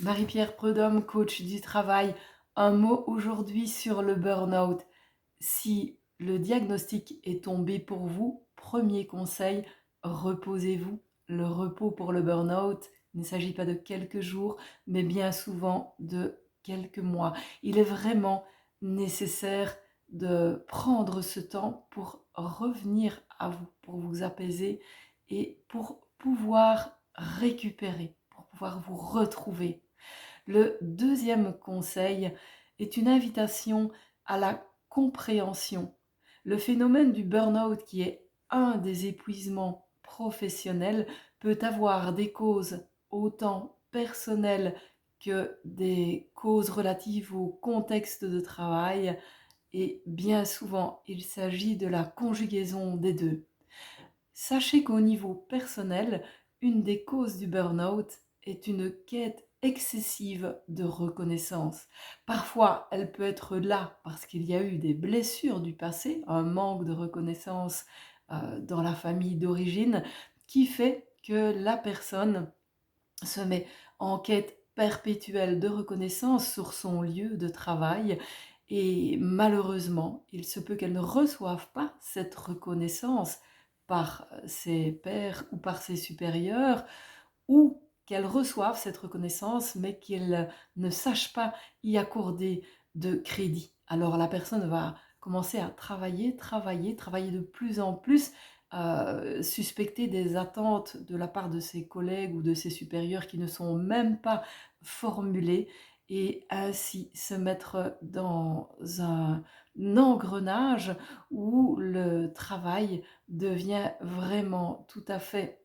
Marie-Pierre Prudhomme, coach du travail. Un mot aujourd'hui sur le burn-out. Si le diagnostic est tombé pour vous, premier conseil, reposez-vous. Le repos pour le burn-out, il ne s'agit pas de quelques jours, mais bien souvent de quelques mois. Il est vraiment nécessaire de prendre ce temps pour revenir à vous, pour vous apaiser et pour pouvoir récupérer, pour pouvoir vous retrouver. Le deuxième conseil est une invitation à la compréhension. Le phénomène du burn-out, qui est un des épuisements professionnels, peut avoir des causes autant personnelles que des causes relatives au contexte de travail, et bien souvent il s'agit de la conjugaison des deux. Sachez qu'au niveau personnel, une des causes du burn-out est une quête excessive de reconnaissance. Parfois, elle peut être là parce qu'il y a eu des blessures du passé, un manque de reconnaissance dans la famille d'origine, qui fait que la personne se met en quête perpétuelle de reconnaissance sur son lieu de travail et malheureusement, il se peut qu'elle ne reçoive pas cette reconnaissance par ses pairs ou par ses supérieurs, ou qu'elle reçoive cette reconnaissance mais qu'elle ne sache pas y accorder de crédit. Alors la personne va commencer à travailler de plus en plus, suspecter des attentes de la part de ses collègues ou de ses supérieurs qui ne sont même pas formulées, et ainsi se mettre dans un engrenage où le travail devient vraiment tout à fait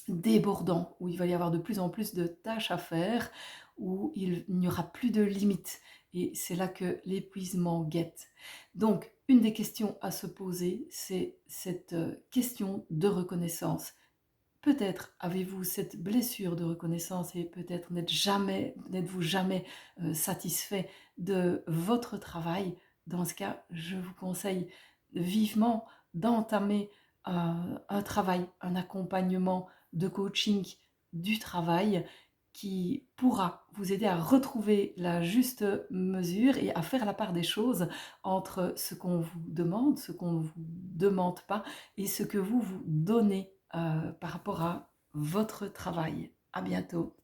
débordant, où il va y avoir de plus en plus de tâches à faire, où il n'y aura plus de limites. Et c'est là que l'épuisement guette. Donc, une des questions à se poser, c'est cette question de reconnaissance. Peut-être avez-vous cette blessure de reconnaissance et peut-être n'êtes-vous jamais satisfait de votre travail. Dans ce cas, je vous conseille vivement d'entamer un travail, un accompagnement de coaching du travail qui pourra vous aider à retrouver la juste mesure et à faire la part des choses entre ce qu'on vous demande, ce qu'on ne vous demande pas et ce que vous vous donnez par rapport à votre travail. À bientôt.